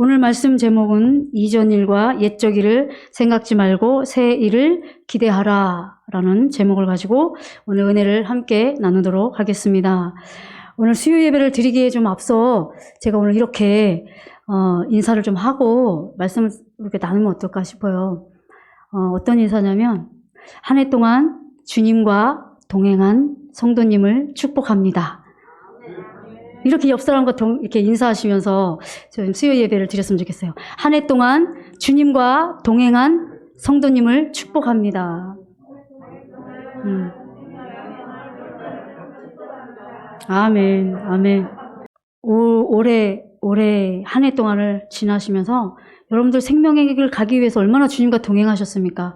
오늘 말씀 제목은 이전 일과 옛적 일을 생각지 말고 새 일을 기대하라 라는 제목을 가지고 오늘 은혜를 함께 나누도록 하겠습니다. 오늘 수요 예배를 드리기에 좀 앞서 제가 오늘 이렇게 인사를 좀 하고 말씀을 이렇게 나누면 어떨까 싶어요. 어떤 인사냐면 한 해 동안 주님과 동행한 성도님을 축복합니다. 이렇게 옆 사람과 이렇게 인사하시면서 좀 수요 예배를 드렸으면 좋겠어요. 한 해 동안 주님과 동행한 성도님을 축복합니다. 아멘, 아멘. 올해 한 해 동안을 지나시면서 여러분들 생명의 길을 가기 위해서 얼마나 주님과 동행하셨습니까?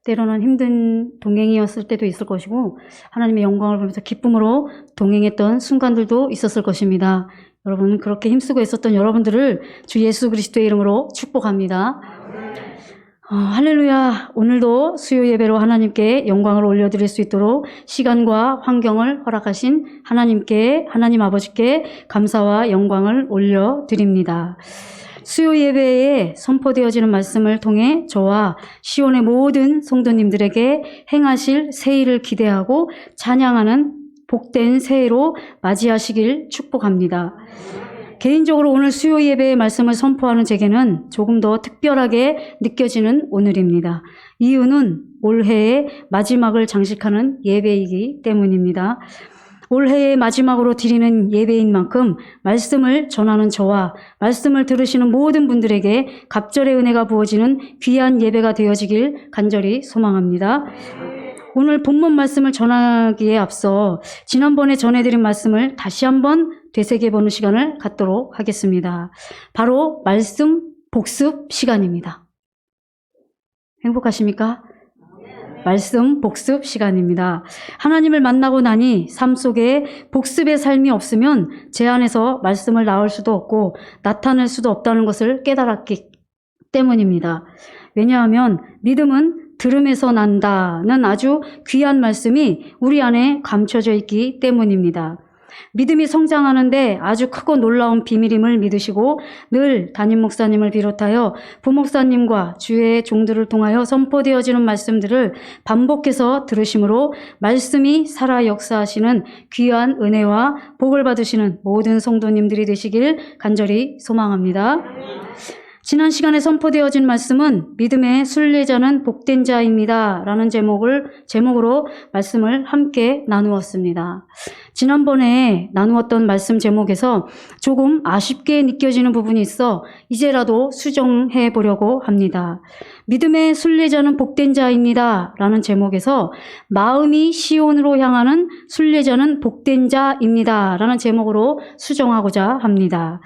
때로는 힘든 동행이었을 때도 있을 것이고 하나님의 영광을 보면서 기쁨으로 동행했던 순간들도 있었을 것입니다. 여러분 그렇게 힘쓰고 있었던 여러분들을 주 예수 그리스도의 이름으로 축복합니다. 할렐루야. 오늘도 수요 예배로 하나님께 영광을 올려드릴 수 있도록 시간과 환경을 허락하신 하나님 아버지께 감사와 영광을 올려드립니다. 수요 예배에 선포되어지는 말씀을 통해 저와 시온의 모든 성도님들에게 행하실 새 일을 기대하고 찬양하는 복된 새해로 맞이하시길 축복합니다. 개인적으로 오늘 수요 예배의 말씀을 선포하는 제게는 조금 더 특별하게 느껴지는 오늘입니다. 이유는 올해의 마지막을 장식하는 예배이기 때문입니다. 올해의 마지막으로 드리는 예배인 만큼 말씀을 전하는 저와 말씀을 들으시는 모든 분들에게 갑절의 은혜가 부어지는 귀한 예배가 되어지길 간절히 소망합니다. 오늘 본문 말씀을 전하기에 앞서 지난번에 전해드린 말씀을 다시 한번 되새겨보는 시간을 갖도록 하겠습니다. 바로 말씀 복습 시간입니다. 행복하십니까? 말씀 복습 시간입니다. 하나님을 만나고 나니 삶 속에 복습의 삶이 없으면 제 안에서 말씀을 나올 수도 없고 나타낼 수도 없다는 것을 깨달았기 때문입니다. 왜냐하면 믿음은 들음에서 난다는 아주 귀한 말씀이 우리 안에 감춰져 있기 때문입니다. 믿음이 성장하는데 아주 크고 놀라운 비밀임을 믿으시고 늘 담임 목사님을 비롯하여 부목사님과 주의 종들을 통하여 선포되어지는 말씀들을 반복해서 들으심으로 말씀이 살아 역사하시는 귀한 은혜와 복을 받으시는 모든 성도님들이 되시길 간절히 소망합니다. 지난 시간에 선포되어진 말씀은 믿음의 순례자는 복된 자입니다 라는 제목으로 말씀을 함께 나누었습니다. 지난번에 나누었던 말씀 제목에서 조금 아쉽게 느껴지는 부분이 있어 이제라도 수정해 보려고 합니다. 믿음의 순례자는 복된 자입니다 라는 제목에서 마음이 시온으로 향하는 순례자는 복된 자입니다 라는 제목으로 수정하고자 합니다.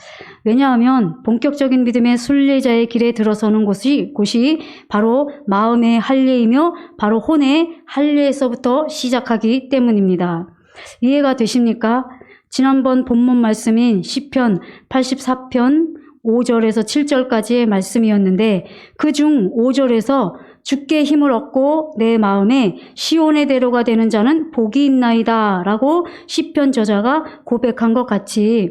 왜냐하면 본격적인 믿음의 순례자의 길에 들어서는 곳이 바로 마음의 할례이며 바로 혼의 할례에서부터 시작하기 때문입니다. 이해가 되십니까? 지난번 본문 말씀인 시편 84편 5절에서 7절까지의 말씀이었는데 그중 5절에서 주께 힘을 얻고 내 마음에 시온의 대로가 되는 자는 복이 있나이다 라고 시편 저자가 고백한 것 같이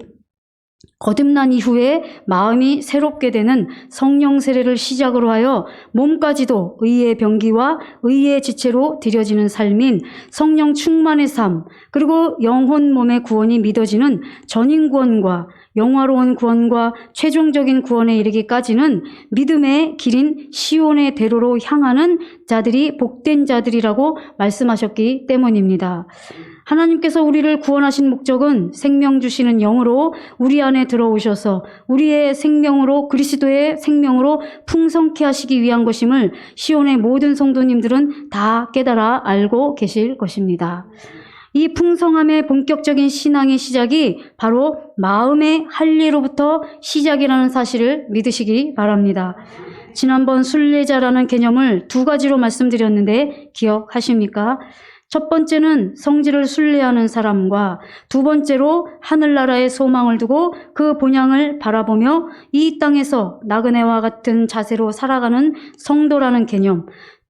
거듭난 이후에 마음이 새롭게 되는 성령 세례를 시작으로 하여 몸까지도 의의 병기와 의의 지체로 드려지는 삶인 성령 충만의 삶, 그리고 영혼 몸의 구원이 믿어지는 전인 구원과 영화로운 구원과 최종적인 구원에 이르기까지는 믿음의 길인 시온의 대로로 향하는 자들이 복된 자들이라고 말씀하셨기 때문입니다. 하나님께서 우리를 구원하신 목적은 생명 주시는 영으로 우리 안에 들어오셔서 우리의 생명으로 그리스도의 생명으로 풍성케 하시기 위한 것임을 시온의 모든 성도님들은 다 깨달아 알고 계실 것입니다. 이 풍성함의 본격적인 신앙의 시작이 바로 마음의 할례로부터 시작이라는 사실을 믿으시기 바랍니다. 지난번 순례자라는 개념을 두 가지로 말씀드렸는데 기억하십니까? 첫 번째는 성지를 순례하는 사람과 두 번째로 하늘나라의 소망을 두고 그 본향을 바라보며 이 땅에서 나그네와 같은 자세로 살아가는 성도라는 개념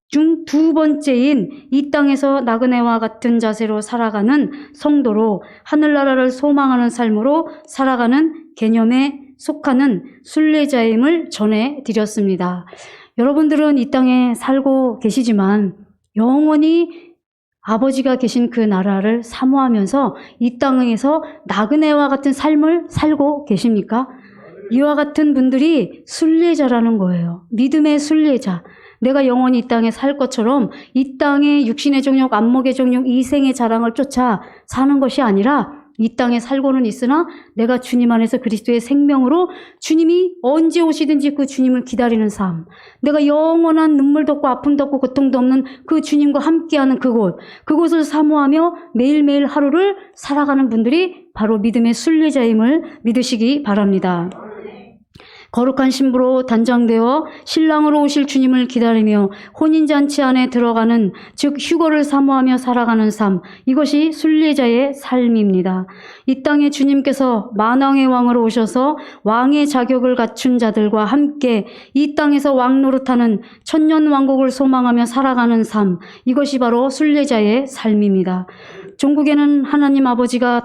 중 두 번째인 이 땅에서 나그네와 같은 자세로 살아가는 성도로 하늘나라를 소망하는 삶으로 살아가는 개념의 속하는 순례자임을 전해드렸습니다. 여러분들은 이 땅에 살고 계시지만 영원히 아버지가 계신 그 나라를 사모하면서 이 땅에서 나그네와 같은 삶을 살고 계십니까? 이와 같은 분들이 순례자라는 거예요. 믿음의 순례자. 내가 영원히 이 땅에 살 것처럼 이 땅의 육신의 정욕, 안목의 정욕, 이생의 자랑을 쫓아 사는 것이 아니라 이 땅에 살고는 있으나 내가 주님 안에서 그리스도의 생명으로 주님이 언제 오시든지 그 주님을 기다리는 삶, 내가 영원한 눈물도 없고 아픔도 없고 고통도 없는 그 주님과 함께하는 그곳을 사모하며 매일매일 하루를 살아가는 분들이 바로 믿음의 순례자임을 믿으시기 바랍니다. 거룩한 신부로 단장되어 신랑으로 오실 주님을 기다리며 혼인잔치 안에 들어가는, 즉 휴거를 사모하며 살아가는 삶, 이것이 순례자의 삶입니다. 이 땅에 주님께서 만왕의 왕으로 오셔서 왕의 자격을 갖춘 자들과 함께 이 땅에서 왕 노릇하는 천년왕국을 소망하며 살아가는 삶, 이것이 바로 순례자의 삶입니다. 종국에는 하나님 아버지가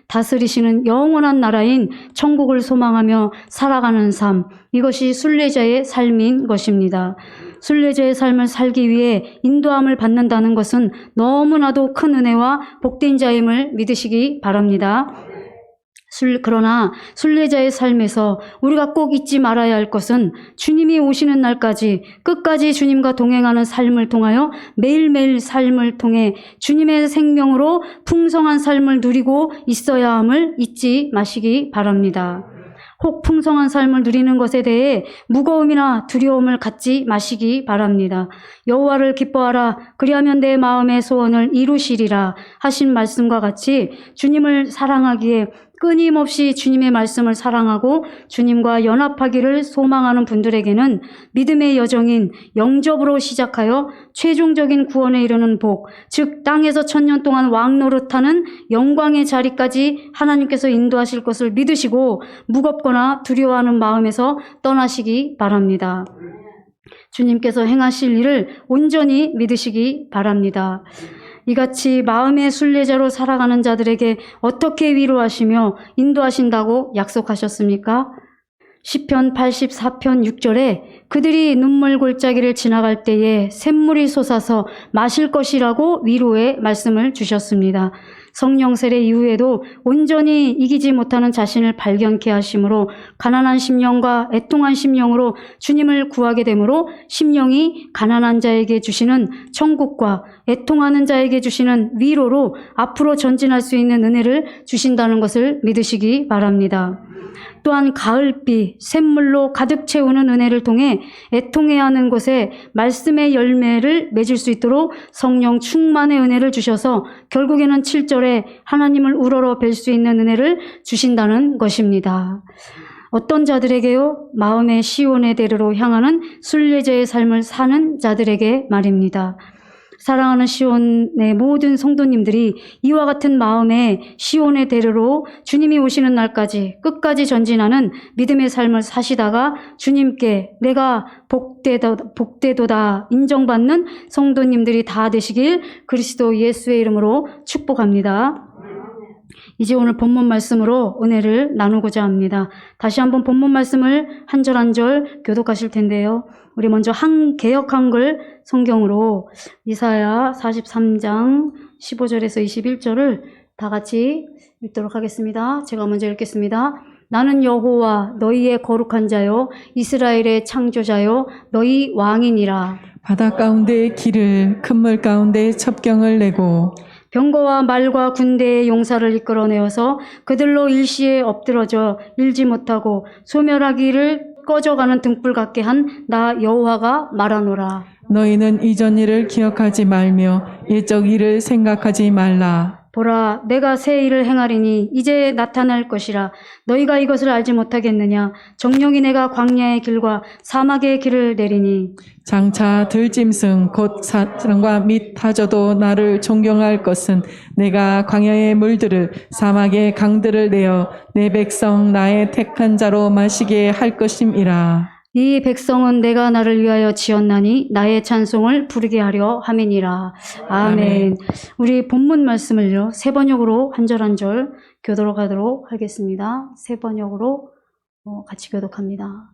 다스리시는 영원한 나라인 천국을 소망하며 살아가는 삶, 이것이 순례자의 삶인 것입니다. 순례자의 삶을 살기 위해 인도함을 받는다는 것은 너무나도 큰 은혜와 복된 자임을 믿으시기 바랍니다. 그러나 순례자의 삶에서 우리가 꼭 잊지 말아야 할 것은 주님이 오시는 날까지 끝까지 주님과 동행하는 삶을 통하여 매일매일 삶을 통해 주님의 생명으로 풍성한 삶을 누리고 있어야 함을 잊지 마시기 바랍니다. 혹 풍성한 삶을 누리는 것에 대해 무거움이나 두려움을 갖지 마시기 바랍니다. 여호와를 기뻐하라, 그리하면 내 마음의 소원을 이루시리라 하신 말씀과 같이 주님을 사랑하기에 끊임없이 주님의 말씀을 사랑하고 주님과 연합하기를 소망하는 분들에게는 믿음의 여정인 영접으로 시작하여 최종적인 구원에 이르는 복, 즉 땅에서 천년 동안 왕 노릇하는 영광의 자리까지 하나님께서 인도하실 것을 믿으시고 무겁거나 두려워하는 마음에서 떠나시기 바랍니다. 주님께서 행하실 일을 온전히 믿으시기 바랍니다. 이같이 마음의 순례자로 살아가는 자들에게 어떻게 위로하시며 인도하신다고 약속하셨습니까? 시편 84편 6절에 그들이 눈물 골짜기를 지나갈 때에 샘물이 솟아서 마실 것이라고 위로의 말씀을 주셨습니다. 성령 세례 이후에도 온전히 이기지 못하는 자신을 발견케 하심으로 가난한 심령과 애통한 심령으로 주님을 구하게 되므로 심령이 가난한 자에게 주시는 천국과 애통하는 자에게 주시는 위로로 앞으로 전진할 수 있는 은혜를 주신다는 것을 믿으시기 바랍니다. 또한 가을비, 샘물로 가득 채우는 은혜를 통해 애통해야 하는 곳에 말씀의 열매를 맺을 수 있도록 성령 충만의 은혜를 주셔서 결국에는 7절에 하나님을 우러러 뵐 수 있는 은혜를 주신다는 것입니다. 어떤 자들에게요? 마음의 시온의 대로로 향하는 순례자의 삶을 사는 자들에게 말입니다. 사랑하는 시온의 모든 성도님들이 이와 같은 마음의 시온의 대로로 주님이 오시는 날까지 끝까지 전진하는 믿음의 삶을 사시다가 주님께 내가 복되도다 인정받는 성도님들이 다 되시길 그리스도 예수의 이름으로 축복합니다. 이제 오늘 본문 말씀으로 은혜를 나누고자 합니다. 다시 한번 본문 말씀을 한 절 한 절 교독하실 텐데요. 우리 먼저 개역 한글 성경으로 이사야 43장 15절에서 21절을 다 같이 읽도록 하겠습니다. 제가 먼저 읽겠습니다. 나는 여호와 너희의 거룩한 자요 이스라엘의 창조자요 너희 왕이니라. 바다 가운데 길을 큰 물 가운데 첩경을 내고 병거와 말과 군대의 용사를 이끌어내어서 그들로 일시에 엎드러져 일지 못하고 소멸하기를 꺼져가는 등불 같게 한 나 여호와가 말하노라. 너희는 이전 일을 기억하지 말며 옛적 일을 생각하지 말라. 보라, 내가 새 일을 행하리니 이제 나타날 것이라. 너희가 이것을 알지 못하겠느냐? 정령이 내가 광야의 길과 사막의 길을 내리니 장차 들짐승 곧 사람과 및 타저도 나를 존경할 것은 내가 광야의 물들을 사막의 강들을 내어 내 백성 나의 택한 자로 마시게 할 것임이라. 이 백성은 내가 나를 위하여 지었나니 나의 찬송을 부르게 하려 함이니라. 아멘. 우리 본문 말씀을요 세 번역으로 한 절 한 절 교도록 하도록 하겠습니다. 세 번역으로 같이 교독합니다.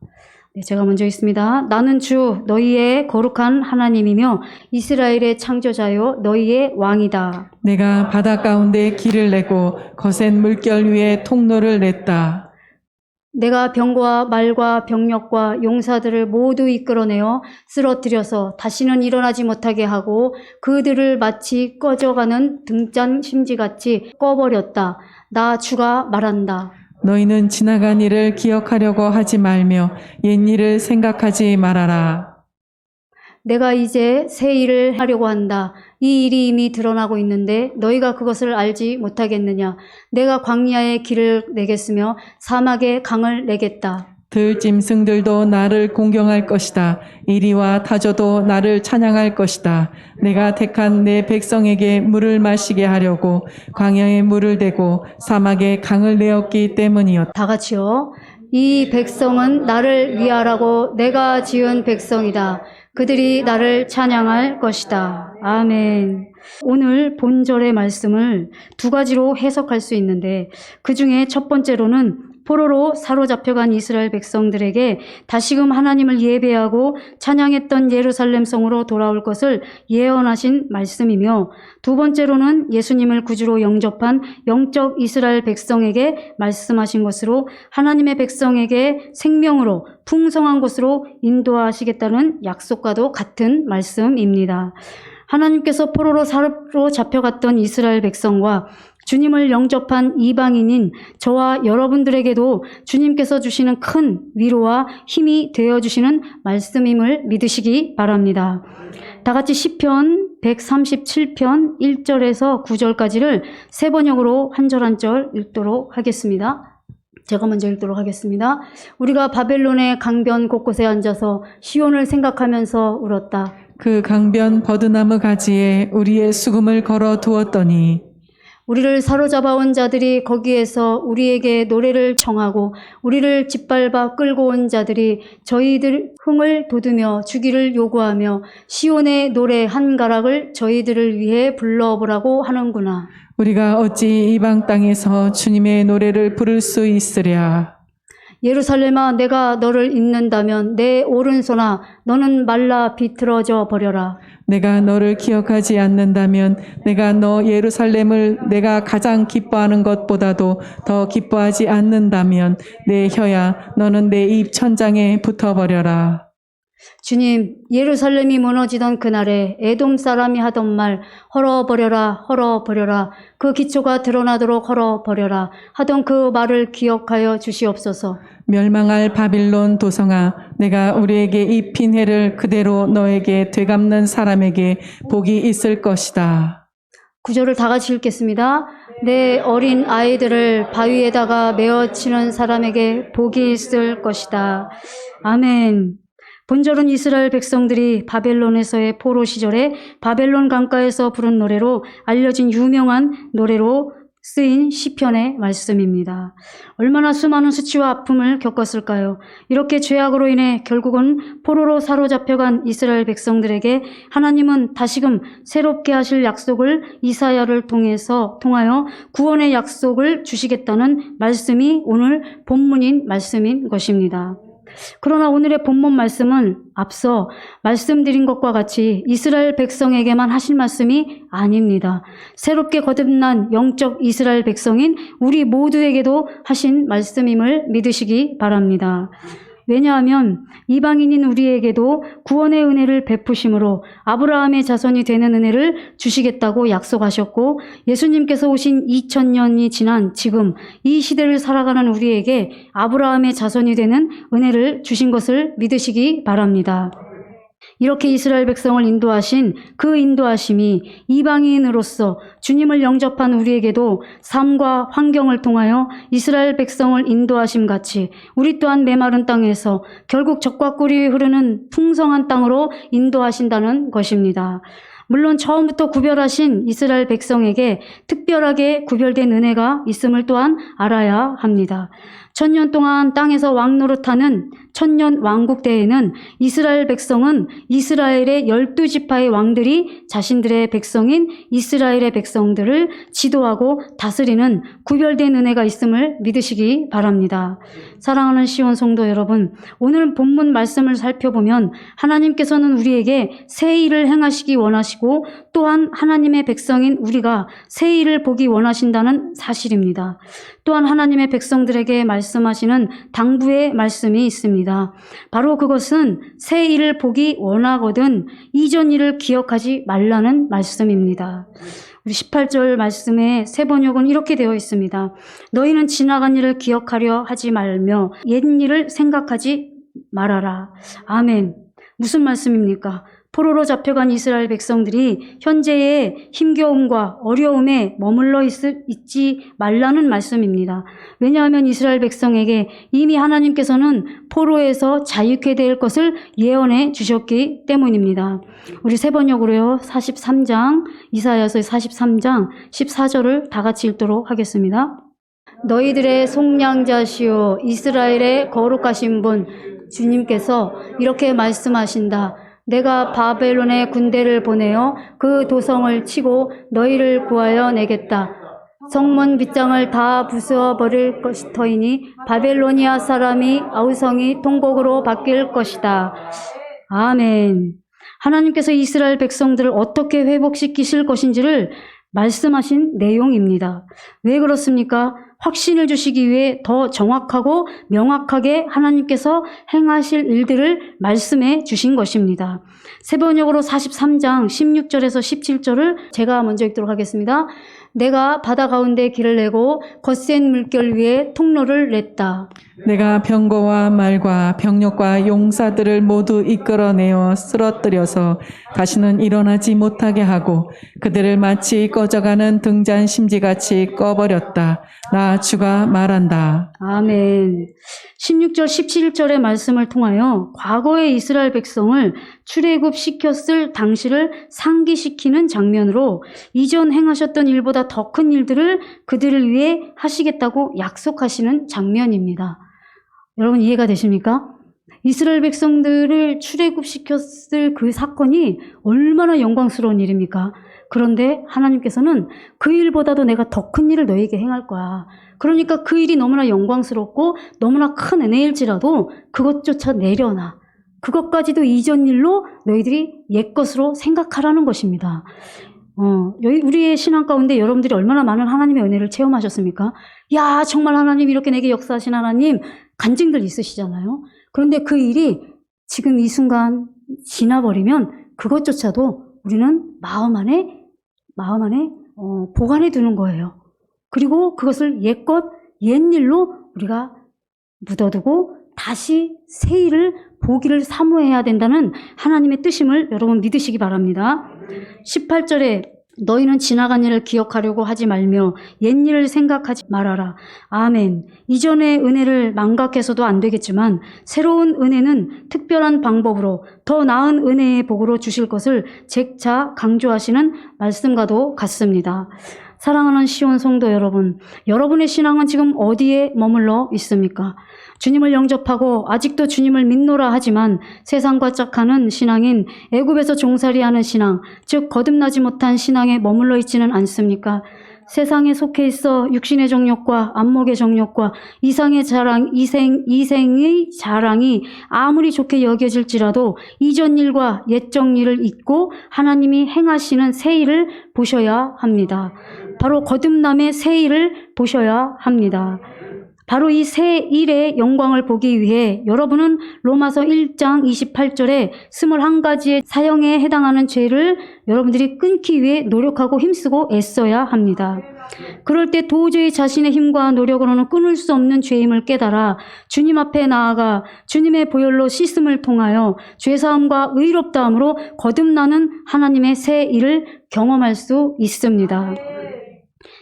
네, 제가 먼저 있습니다. 나는 주 너희의 거룩한 하나님이며 이스라엘의 창조자요 너희의 왕이다. 내가 바다 가운데 길을 내고 거센 물결 위에 통로를 냈다. 내가 병과 말과 병력과 용사들을 모두 이끌어내어 쓰러뜨려서 다시는 일어나지 못하게 하고 그들을 마치 꺼져가는 등잔 심지같이 꺼버렸다. 나 주가 말한다. 너희는 지나간 일을 기억하려고 하지 말며 옛 일을 생각하지 말아라. 내가 이제 새 일을 하려고 한다. 이 일이 이미 드러나고 있는데 너희가 그것을 알지 못하겠느냐. 내가 광야에 길을 내겠으며 사막에 강을 내겠다. 들짐승들도 나를 공경할 것이다. 이리와 타조도 나를 찬양할 것이다. 내가 택한 내 백성에게 물을 마시게 하려고 광야에 물을 대고 사막에 강을 내었기 때문이었다. 다 같이요. 이 백성은 나를 위하라고 내가 지은 백성이다. 그들이 나를 찬양할 것이다. 아멘. 오늘 본절의 말씀을 두 가지로 해석할 수 있는데 그 중에 첫 번째로는 포로로 사로잡혀간 이스라엘 백성들에게 다시금 하나님을 예배하고 찬양했던 예루살렘 성으로 돌아올 것을 예언하신 말씀이며 두 번째로는 예수님을 구주로 영접한 영적 이스라엘 백성에게 말씀하신 것으로 하나님의 백성에게 생명으로 풍성한 곳으로 인도하시겠다는 약속과도 같은 말씀입니다. 하나님께서 포로로 사로잡혀갔던 이스라엘 백성과 주님을 영접한 이방인인 저와 여러분들에게도 주님께서 주시는 큰 위로와 힘이 되어주시는 말씀임을 믿으시기 바랍니다. 다 같이 시편 137편 1절에서 9절까지를 세 번역으로 한 절 한 절 읽도록 하겠습니다. 제가 먼저 읽도록 하겠습니다. 우리가 바벨론의 강변 곳곳에 앉아서 시온을 생각하면서 울었다. 그 강변 버드나무 가지에 우리의 수금을 걸어 두었더니 우리를 사로잡아온 자들이 거기에서 우리에게 노래를 청하고 우리를 짓밟아 끌고 온 자들이 저희들 흥을 돋우며 주기를 요구하며 시온의 노래 한 가락을 저희들을 위해 불러보라고 하는구나. 우리가 어찌 이방 땅에서 주님의 노래를 부를 수 있으랴. 예루살렘아 내가 너를 잊는다면 내 오른손아 너는 말라 비틀어져 버려라. 내가 너를 기억하지 않는다면 내가 너 예루살렘을 내가 가장 기뻐하는 것보다도 더 기뻐하지 않는다면 내 혀야 너는 내 입 천장에 붙어버려라. 주님, 예루살렘이 무너지던 그날에 에돔 사람이 하던 말 헐어버려라 헐어버려라 그 기초가 드러나도록 헐어버려라 하던 그 말을 기억하여 주시옵소서. 멸망할 바빌론 도성아, 내가 우리에게 입힌 해를 그대로 너에게 되갚는 사람에게 복이 있을 것이다. 구절을 다 같이 읽겠습니다. 내 어린 아이들을 바위에다가 메어치는 사람에게 복이 있을 것이다. 아멘. 본절은 이스라엘 백성들이 바벨론에서의 포로 시절에 바벨론 강가에서 부른 노래로 알려진 유명한 노래로 쓰인 시편의 말씀입니다. 얼마나 수많은 수치와 아픔을 겪었을까요? 이렇게 죄악으로 인해 결국은 포로로 사로잡혀간 이스라엘 백성들에게 하나님은 다시금 새롭게 하실 약속을 이사야를 통하여 구원의 약속을 주시겠다는 말씀이 오늘 본문인 말씀인 것입니다. 그러나 오늘의 본문 말씀은 앞서 말씀드린 것과 같이 이스라엘 백성에게만 하실 말씀이 아닙니다. 새롭게 거듭난 영적 이스라엘 백성인 우리 모두에게도 하신 말씀임을 믿으시기 바랍니다. 왜냐하면 이방인인 우리에게도 구원의 은혜를 베푸심으로 아브라함의 자손이 되는 은혜를 주시겠다고 약속하셨고 예수님께서 오신 2000년이 지난 지금 이 시대를 살아가는 우리에게 아브라함의 자손이 되는 은혜를 주신 것을 믿으시기 바랍니다. 이렇게 이스라엘 백성을 인도하신 그 인도하심이 이방인으로서 주님을 영접한 우리에게도 삶과 환경을 통하여 이스라엘 백성을 인도하심 같이 우리 또한 메마른 땅에서 결국 젖과 꿀이 흐르는 풍성한 땅으로 인도하신다는 것입니다. 물론 처음부터 구별하신 이스라엘 백성에게 특별하게 구별된 은혜가 있음을 또한 알아야 합니다. 천년 동안 땅에서 왕노릇하는 천년 왕국 때에는 이스라엘 백성은 이스라엘의 12지파의 왕들이 자신들의 백성인 이스라엘의 백성들을 지도하고 다스리는 구별된 은혜가 있음을 믿으시기 바랍니다. 사랑하는 시온 성도 여러분, 오늘 본문 말씀을 살펴보면 하나님께서는 우리에게 새 일을 행하시기 원하시고 또한 하나님의 백성인 우리가 새 일을 보기 원하신다는 사실입니다. 또한 하나님의 백성들에게 말씀하시는 당부의 말씀이 있습니다. 바로 그것은 새 일을 보기 원하거든 이전 일을 기억하지 말라는 말씀입니다. 우리 18절 말씀에 세 번역은 이렇게 되어 있습니다. 너희는 지나간 일을 기억하려 하지 말며 옛 일을 생각하지 말아라. 아멘. 무슨 말씀입니까? 포로로 잡혀간 이스라엘 백성들이 현재의 힘겨움과 어려움에 머물러 있지 말라는 말씀입니다. 왜냐하면 이스라엘 백성에게 이미 하나님께서는 포로에서 자유케 될 것을 예언해 주셨기 때문입니다. 우리 세 번역으로요. 43장, 이사야서의 43장 14절을 다 같이 읽도록 하겠습니다. 너희들의 속량자시오 이스라엘의 거룩하신 분 주님께서 이렇게 말씀하신다. 내가 바벨론의 군대를 보내어 그 도성을 치고 너희를 구하여 내겠다. 성문 빗장을 다 부수어 버릴 터이니 바벨로니아 사람이 아우성이 통곡으로 바뀔 것이다. 아멘. 하나님께서 이스라엘 백성들을 어떻게 회복시키실 것인지를 말씀하신 내용입니다. 왜 그렇습니까? 확신을 주시기 위해 더 정확하고 명확하게 하나님께서 행하실 일들을 말씀해 주신 것입니다. 세 번역으로 43장 16절에서 17절을 제가 먼저 읽도록 하겠습니다. 내가 바다 가운데 길을 내고 거센 물결 위에 통로를 냈다. 내가 병거와 말과 병력과 용사들을 모두 이끌어내어 쓰러뜨려서 다시는 일어나지 못하게 하고 그들을 마치 꺼져가는 등잔 심지같이 꺼버렸다. 나 주가 말한다. 아멘. 16절 17절의 말씀을 통하여 과거의 이스라엘 백성을 출애굽시켰을 당시를 상기시키는 장면으로 이전 행하셨던 일보다 더 큰 일들을 그들을 위해 하시겠다고 약속하시는 장면입니다. 여러분 이해가 되십니까? 이스라엘 백성들을 출애굽시켰을 그 사건이 얼마나 영광스러운 일입니까? 그런데 하나님께서는 그 일보다도 내가 더 큰 일을 너희에게 행할 거야. 그러니까 그 일이 너무나 영광스럽고 너무나 큰 은혜일지라도 그것조차 내려놔. 그것까지도 이전 일로 너희들이 옛 것으로 생각하라는 것입니다. 우리의 신앙 가운데 여러분들이 얼마나 많은 하나님의 은혜를 체험하셨습니까? 야, 정말 하나님 이렇게 내게 역사하신 하나님 간증들 있으시잖아요. 그런데 그 일이 지금 이 순간 지나버리면 그것조차도 우리는 마음 안에 보관해 두는 거예요. 그리고 그것을 옛것, 옛일로 우리가 묻어두고 다시 새 일을 보기를 사모해야 된다는 하나님의 뜻임을 여러분 믿으시기 바랍니다. 18절에 너희는 지나간 일을 기억하려고 하지 말며 옛일을 생각하지 말아라. 아멘. 이전의 은혜를 망각해서도 안 되겠지만 새로운 은혜는 특별한 방법으로 더 나은 은혜의 복으로 주실 것을 재차 강조하시는 말씀과도 같습니다. 사랑하는 시온 성도 여러분, 여러분의 신앙은 지금 어디에 머물러 있습니까? 주님을 영접하고 아직도 주님을 믿노라 하지만 세상과 짝하는 신앙인 애굽에서 종살이하는 신앙, 즉 거듭나지 못한 신앙에 머물러 있지는 않습니까? 세상에 속해 있어 육신의 정욕과 안목의 정욕과 이생의 자랑이 아무리 좋게 여겨질지라도 이전 일과 옛적 일을 잊고 하나님이 행하시는 새 일을 보셔야 합니다. 바로 거듭남의 새 일을 보셔야 합니다. 바로 이 새 일의 영광을 보기 위해 여러분은 로마서 1장 28절에 21가지의 사형에 해당하는 죄를 여러분들이 끊기 위해 노력하고 힘쓰고 애써야 합니다. 그럴 때 도저히 자신의 힘과 노력으로는 끊을 수 없는 죄임을 깨달아 주님 앞에 나아가 주님의 보혈로 씻음을 통하여 죄사함과 의롭다함으로 거듭나는 하나님의 새 일을 경험할 수 있습니다.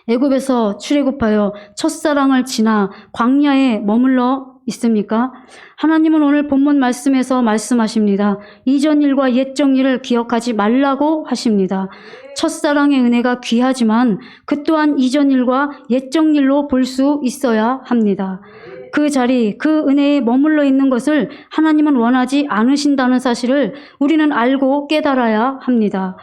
애굽에서 출애굽하여 첫사랑을 지나 광야에 머물러 있습니까? 하나님은 오늘 본문 말씀에서 말씀하십니다. 이전 일과 옛적 일을 기억하지 말라고 하십니다. 첫사랑의 은혜가 귀하지만 그 또한 이전 일과 옛적 일로 볼 수 있어야 합니다. 그 자리, 그 은혜에 머물러 있는 것을 하나님은 원하지 않으신다는 사실을 우리는 알고 깨달아야 합니다.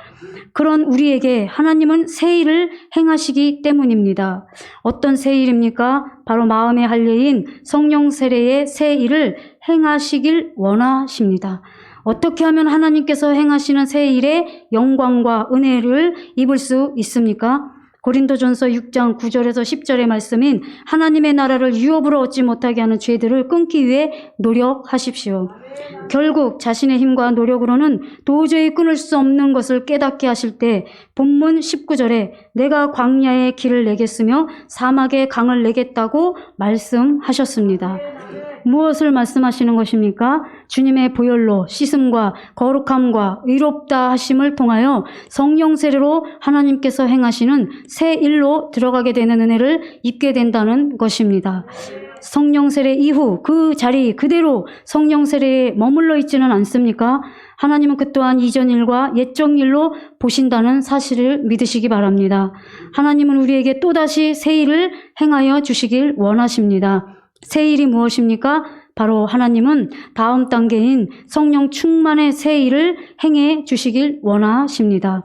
그런 우리에게 하나님은 새 일을 행하시기 때문입니다. 어떤 새 일입니까? 바로 마음의 할례인 성령 세례의 새 일을 행하시길 원하십니다. 어떻게 하면 하나님께서 행하시는 새 일의 영광과 은혜를 입을 수 있습니까? 고린도전서 6장 9절에서 10절의 말씀인 하나님의 나라를 유업으로 얻지 못하게 하는 죄들을 끊기 위해 노력하십시오. 결국 자신의 힘과 노력으로는 도저히 끊을 수 없는 것을 깨닫게 하실 때 본문 19절에 내가 광야에 길을 내겠으며 사막에 강을 내겠다고 말씀하셨습니다. 무엇을 말씀하시는 것입니까? 주님의 보혈로 씻음과 거룩함과 의롭다 하심을 통하여 성령 세례로 하나님께서 행하시는 새 일로 들어가게 되는 은혜를 입게 된다는 것입니다. 성령 세례 이후 그 자리 그대로 성령 세례에 머물러 있지는 않습니까? 하나님은 그 또한 이전 일과 옛적 일로 보신다는 사실을 믿으시기 바랍니다. 하나님은 우리에게 또다시 새 일을 행하여 주시길 원하십니다. 새 일이 무엇입니까? 바로 하나님은 다음 단계인 성령 충만의 새 일을 행해 주시길 원하십니다.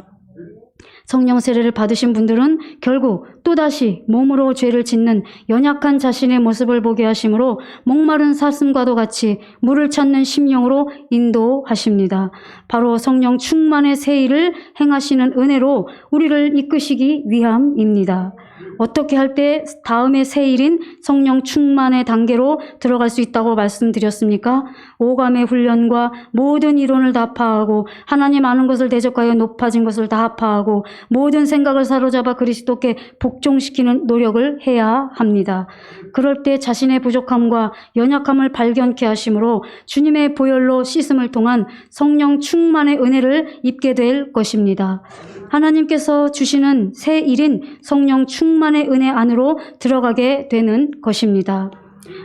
성령 세례를 받으신 분들은 결국 또다시 몸으로 죄를 짓는 연약한 자신의 모습을 보게 하심으로 목마른 사슴과도 같이 물을 찾는 심령으로 인도하십니다. 바로 성령 충만의 새 일을 행하시는 은혜로 우리를 이끄시기 위함입니다. 어떻게 할 때 다음의 새 일인 성령 충만의 단계로 들어갈 수 있다고 말씀드렸습니까? 오감의 훈련과 모든 이론을 다 파하고 하나님 아는 것을 대적하여 높아진 것을 다 파하고 모든 생각을 사로잡아 그리스도께 복종시키는 노력을 해야 합니다. 그럴 때 자신의 부족함과 연약함을 발견케 하심으로 주님의 보혈로 씻음을 통한 성령 충만의 은혜를 입게 될 것입니다. 하나님께서 주시는 새 일인 성령 충만의 은혜 안으로 들어가게 되는 것입니다.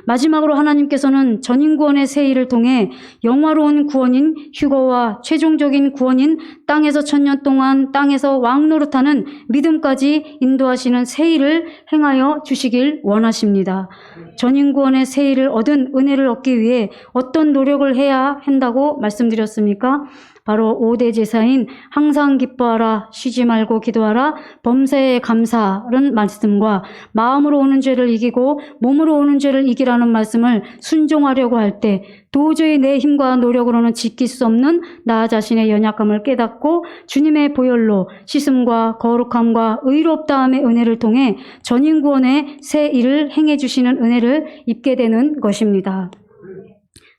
마지막으로 하나님께서는 전인구원의 새 일을 통해 영화로운 구원인 휴거와 최종적인 구원인 땅에서 1000년 동안 땅에서 왕노릇하는 믿음까지 인도하시는 새 일을 행하여 주시길 원하십니다. 전인구원의 새 일을 얻은 은혜를 얻기 위해 어떤 노력을 해야 한다고 말씀드렸습니까? 바로 5대 제사인 항상 기뻐하라, 쉬지 말고 기도하라, 범사에 감사라는 말씀과 마음으로 오는 죄를 이기고 몸으로 오는 죄를 이기라는 말씀을 순종하려고 할 때 도저히 내 힘과 노력으로는 지킬 수 없는 나 자신의 연약함을 깨닫고 주님의 보혈로 씻음과 거룩함과 의롭다함의 은혜를 통해 전인구원의 새 일을 행해 주시는 은혜를 입게 되는 것입니다.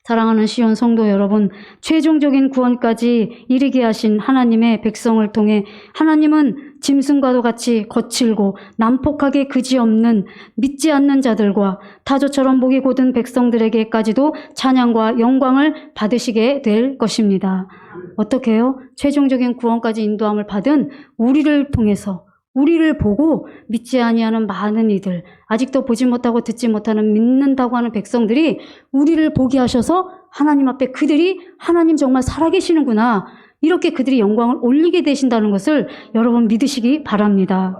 사랑하는 시온 성도 여러분, 최종적인 구원까지 이르게 하신 하나님의 백성을 통해 하나님은 짐승과도 같이 거칠고 난폭하게 그지없는 믿지 않는 자들과 타조처럼 목이 곧은 백성들에게까지도 찬양과 영광을 받으시게 될 것입니다. 어떻게 해요? 최종적인 구원까지 인도함을 받은 우리를 통해서 우리를 보고 믿지 아니하는 많은 이들, 아직도 보지 못하고 듣지 못하는 믿는다고 하는 백성들이 우리를 보게 하셔서 하나님 앞에 그들이 하나님 정말 살아계시는구나, 이렇게 그들이 영광을 올리게 되신다는 것을 여러분 믿으시기 바랍니다.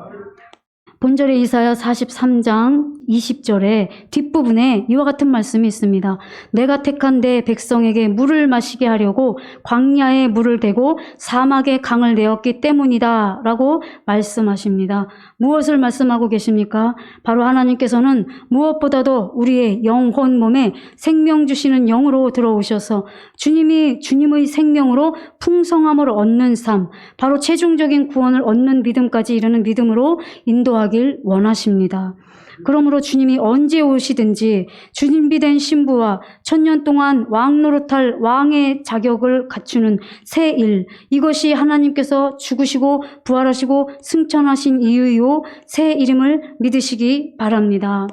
본절의 이사야 43장 20절에 뒷부분에 이와 같은 말씀이 있습니다. 내가 택한 내 백성에게 물을 마시게 하려고 광야에 물을 대고 사막에 강을 내었기 때문이다 라고 말씀하십니다. 무엇을 말씀하고 계십니까? 바로 하나님께서는 무엇보다도 우리의 영혼 몸에 생명 주시는 영으로 들어오셔서 주님의 생명으로 풍성함을 얻는 삶, 바로 최종적인 구원을 얻는 믿음까지 이르는 믿음으로 인도하길 원하십니다. 그러므로 주님이 언제 오시든지 준비된 신부와 1000년 동안 왕 노릇할 왕의 자격을 갖추는 새 일, 이것이 하나님께서 죽으시고 부활하시고 승천하신 이유요 새 이름을 믿으시기 바랍니다.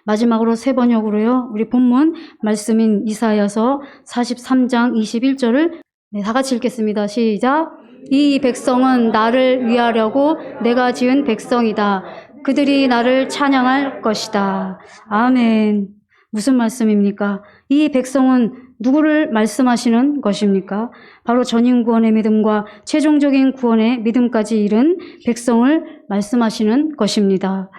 마지막으로 세 번역으로요, 우리 본문 말씀인 이사야서 43장 21절을 다 같이 읽겠습니다. 시작. 이 백성은 나를 위하려고 내가 지은 백성이다. 그들이 나를 찬양할 것이다. 아멘. 무슨 말씀입니까? 이 백성은 누구를 말씀하시는 것입니까? 바로 전인구원의 믿음과 최종적인 구원의 믿음까지 이른 백성을 말씀하시는 것입니다.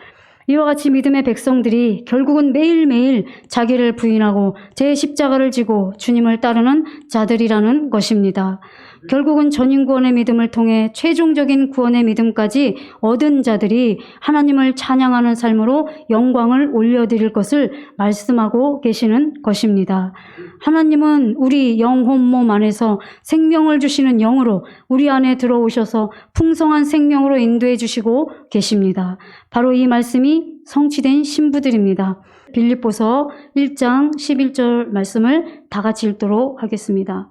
이와 같이 믿음의 백성들이 결국은 매일매일 자기를 부인하고 제 십자가를 지고 주님을 따르는 자들이라는 것입니다. 결국은 전인구원의 믿음을 통해 최종적인 구원의 믿음까지 얻은 자들이 하나님을 찬양하는 삶으로 영광을 올려드릴 것을 말씀하고 계시는 것입니다. 하나님은 우리 영혼 몸 안에서 생명을 주시는 영으로 우리 안에 들어오셔서 풍성한 생명으로 인도해 주시고 계십니다. 바로 이 말씀이 성취된 신부들입니다. 빌립보서 1장 11절 말씀을 다 같이 읽도록 하겠습니다.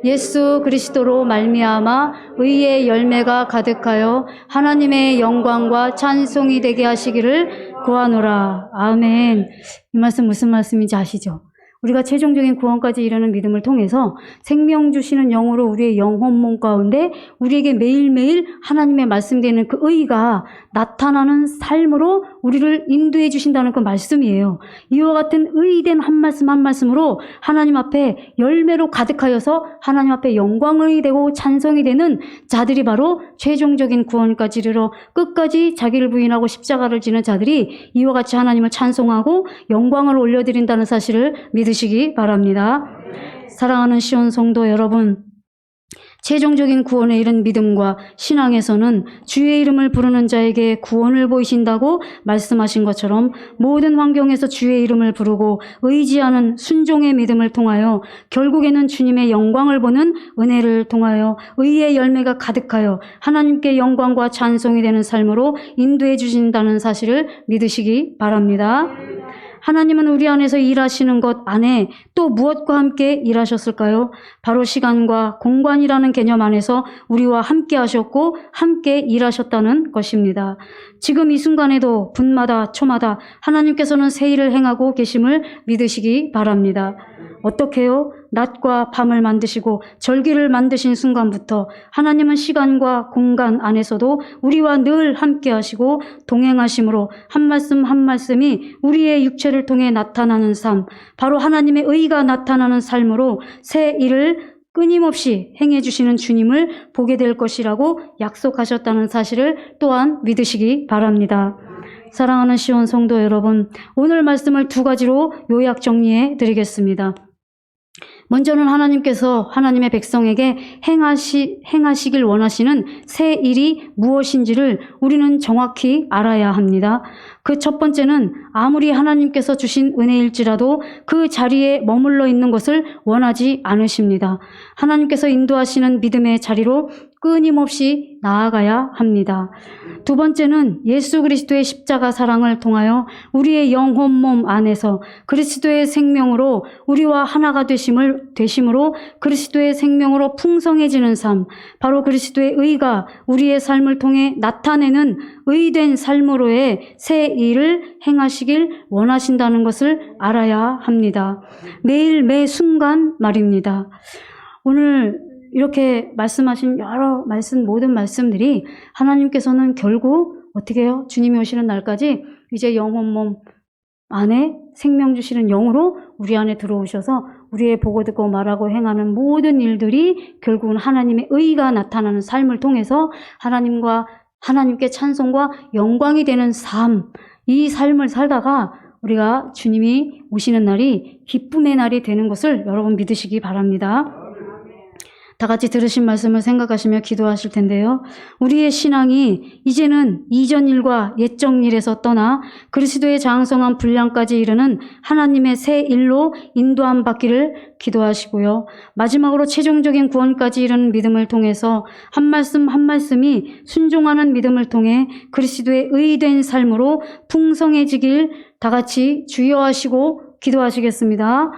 예수 그리스도로 말미암아 의의 열매가 가득하여 하나님의 영광과 찬송이 되게 하시기를 구하노라. 아멘. 이 말씀 무슨 말씀인지 아시죠? 우리가 최종적인 구원까지 이르는 믿음을 통해서 생명 주시는 영으로 우리의 영혼 몸 가운데 우리에게 매일매일 하나님의 말씀되는 그 의가 나타나는 삶으로 우리를 인도해 주신다는 그 말씀이에요. 이와 같은 의된 한 말씀 한 말씀으로 하나님 앞에 열매로 가득하여서 하나님 앞에 영광이 되고 찬송이 되는 자들이 바로 최종적인 구원까지 이르러 끝까지 자기를 부인하고 십자가를 지는 자들이 이와 같이 하나님을 찬송하고 영광을 올려드린다는 사실을 믿으시기 바랍니다. 사랑하는 시온 성도 여러분, 최종적인 구원에 이른 믿음과 신앙에서는 주의 이름을 부르는 자에게 구원을 보이신다고 말씀하신 것처럼 모든 환경에서 주의 이름을 부르고 의지하는 순종의 믿음을 통하여 결국에는 주님의 영광을 보는 은혜를 통하여 의의 열매가 가득하여 하나님께 영광과 찬송이 되는 삶으로 인도해 주신다는 사실을 믿으시기 바랍니다. 하나님은 우리 안에서 일하시는 것 안에 또 무엇과 함께 일하셨을까요? 바로 시간과 공간이라는 개념 안에서 우리와 함께 하셨고 함께 일하셨다는 것입니다. 지금 이 순간에도 분마다 초마다 하나님께서는 새 일을 행하고 계심을 믿으시기 바랍니다. 어떻게요? 낮과 밤을 만드시고 절기를 만드신 순간부터 하나님은 시간과 공간 안에서도 우리와 늘 함께 하시고 동행하심으로 한 말씀 한 말씀이 우리의 육체를 통해 나타나는 삶, 바로 하나님의 의가 나타나는 삶으로 새 일을 끊임없이 행해 주시는 주님을 보게 될 것이라고 약속하셨다는 사실을 또한 믿으시기 바랍니다. 사랑하는 시온 성도 여러분, 오늘 말씀을 두 가지로 요약 정리해 드리겠습니다. 먼저는 하나님께서 하나님의 백성에게 행하시길 원하시는 새 일이 무엇인지를 우리는 정확히 알아야 합니다. 그 첫 번째는 아무리 하나님께서 주신 은혜일지라도 그 자리에 머물러 있는 것을 원하지 않으십니다. 하나님께서 인도하시는 믿음의 자리로 끊임없이 나아가야 합니다. 두 번째는 예수 그리스도의 십자가 사랑을 통하여 우리의 영혼 몸 안에서 그리스도의 생명으로 우리와 하나가 되심으로 그리스도의 생명으로 풍성해지는 삶, 바로 그리스도의 의가 우리의 삶을 통해 나타내는 의된 삶으로의 새 일을 행하시길 원하신다는 것을 알아야 합니다. 매일 매 순간 말입니다. 오늘 이렇게 말씀하신 여러 모든 말씀들이 하나님께서는 결국 어떻게 해요? 주님이 오시는 날까지 이제 영혼 몸 안에 생명 주시는 영으로 우리 안에 들어오셔서 우리의 보고 듣고 말하고 행하는 모든 일들이 결국은 하나님의 의가 나타나는 삶을 통해서 하나님께 찬송과 영광이 되는 삶, 이 삶을 살다가 우리가 주님이 오시는 날이 기쁨의 날이 되는 것을 여러분 믿으시기 바랍니다. 다 같이 들으신 말씀을 생각하시며 기도하실 텐데요. 우리의 신앙이 이제는 이전 일과 옛적 일에서 떠나 그리스도의 장성한 분량까지 이르는 하나님의 새 일로 인도함 받기를 기도하시고요. 마지막으로 최종적인 구원까지 이르는 믿음을 통해서 한 말씀 한 말씀이 순종하는 믿음을 통해 그리스도의 의된 삶으로 풍성해지길 다 같이 주여 하시고 기도하시겠습니다.